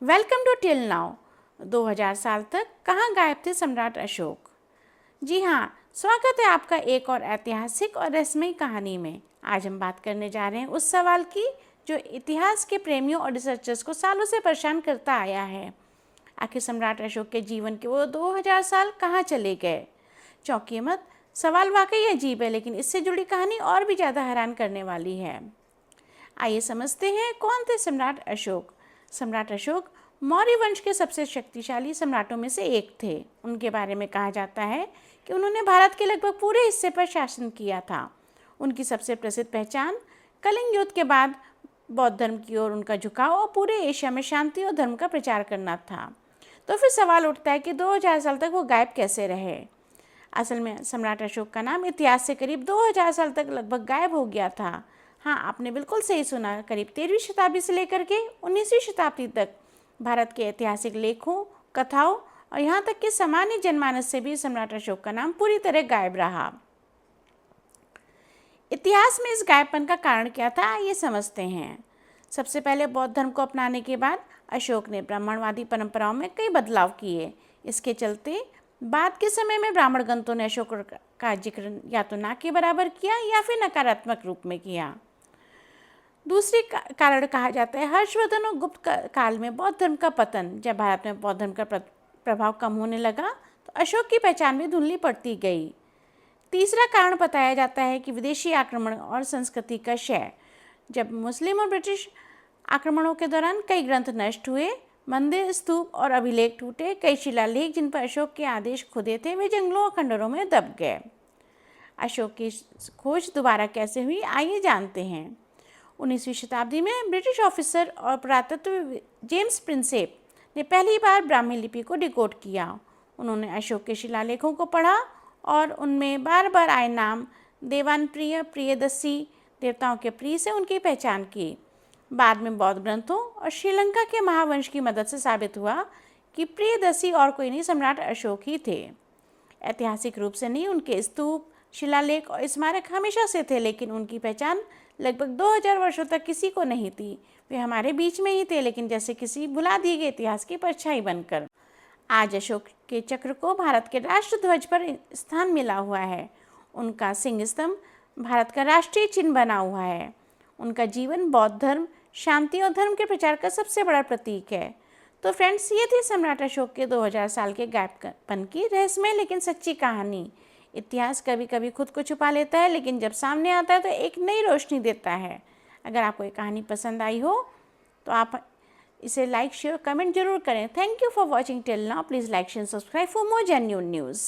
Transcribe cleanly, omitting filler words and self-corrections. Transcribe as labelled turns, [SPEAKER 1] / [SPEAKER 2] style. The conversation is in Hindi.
[SPEAKER 1] Welcome to till now. 2000 साल तक कहाँ गायब थे सम्राट अशोक। जी हाँ, स्वागत है आपका एक और ऐतिहासिक और रहस्यमयी कहानी में। आज हम बात करने जा रहे हैं उस सवाल की जो इतिहास के प्रेमियों और रिसर्चर्स को सालों से परेशान करता आया है। आखिर सम्राट अशोक के जीवन के वो 2000 साल कहाँ चले गए। चौंकिए मत, सवाल वाकई अजीब है, लेकिन इससे जुड़ी कहानी और भी ज़्यादा हैरान करने वाली है। आइए समझते हैं कौन थे सम्राट अशोक। सम्राट अशोक मौर्य वंश के सबसे शक्तिशाली सम्राटों में से एक थे। उनके बारे में कहा जाता है कि उन्होंने भारत के लगभग पूरे हिस्से पर शासन किया था। उनकी सबसे प्रसिद्ध पहचान कलिंग युद्ध के बाद बौद्ध धर्म की ओर उनका झुकाव और पूरे एशिया में शांति और धर्म का प्रचार करना था। तो फिर सवाल उठता है कि 2000 साल तक वो गायब कैसे रहे। असल में सम्राट अशोक का नाम इतिहास से करीब 2000 साल तक लगभग गायब हो गया था। हाँ, आपने बिल्कुल सही सुना। करीब 13वीं शताब्दी से लेकर के 19वीं शताब्दी तक भारत के ऐतिहासिक लेखों, कथाओं और यहाँ तक कि सामान्य जनमानस से भी सम्राट अशोक का नाम पूरी तरह गायब रहा। इतिहास में इस गायबपन का कारण क्या था, ये समझते हैं। सबसे पहले बौद्ध धर्म को अपनाने के बाद अशोक ने ब्राह्मणवादी परंपराओं में कई बदलाव किए। इसके चलते बाद के समय में ब्राह्मण ग्रंथों ने अशोक का जिक्र या तो ना के बराबर किया या फिर नकारात्मक रूप में किया। दूसरी कारण कहा जाता है हर्षवर्धन और गुप्त काल में बौद्ध धर्म का पतन। जब भारत में बौद्ध धर्म का प्रभाव कम होने लगा तो अशोक की पहचान भी धुंधली पड़ती गई। तीसरा कारण बताया जाता है कि विदेशी आक्रमण और संस्कृति का क्षय। जब मुस्लिम और ब्रिटिश आक्रमणों के दौरान कई ग्रंथ नष्ट हुए, मंदिर, स्तूप और अभिलेख टूटे। कई शिलालेख जिन पर अशोक के आदेश खुदे थे वे जंगलों और खंडरों में दब गए। अशोक की खोज दोबारा कैसे हुई, आइए जानते हैं। 19वीं शताब्दी में ब्रिटिश ऑफिसर और पुरातत्व जेम्स प्रिंसेप ने पहली बार ब्राह्मी लिपि को डिकोड किया। उन्होंने अशोक के शिलालेखों को पढ़ा और उनमें बार बार आए नाम देवानप्रिय, प्रियदर्शी, देवताओं के प्रिय से उनकी पहचान की। बाद में बौद्ध ग्रंथों और श्रीलंका के महावंश की मदद से साबित हुआ कि प्रियदर्शी और कोई नहीं, सम्राट अशोक ही थे। ऐतिहासिक रूप से नहीं, उनके स्तूप, शिलालेख और स्मारक हमेशा से थे, लेकिन उनकी पहचान लगभग 2000 वर्षों तक किसी को नहीं थी। वे हमारे बीच में ही थे, लेकिन जैसे किसी भुला दिए गए इतिहास की परछाई बनकर। आज अशोक के चक्र को भारत के राष्ट्र ध्वज पर स्थान मिला हुआ है। उनका सिंह स्तंभ भारत का राष्ट्रीय चिन्ह बना हुआ है। उनका जीवन बौद्ध धर्म, शांति और धर्म के प्रचार का सबसे बड़ा प्रतीक है। तो फ्रेंड्स, ये थी सम्राट अशोक के 2000 साल के गायबपन की रहस्यमय लेकिन सच्ची कहानी। इतिहास कभी कभी खुद को छुपा लेता है, लेकिन जब सामने आता है तो एक नई रोशनी देता है। अगर आपको ये कहानी पसंद आई हो तो आप इसे लाइक, शेयर, कमेंट जरूर करें। Thank you for watching till now. Please like, share, subscribe for more genuine news.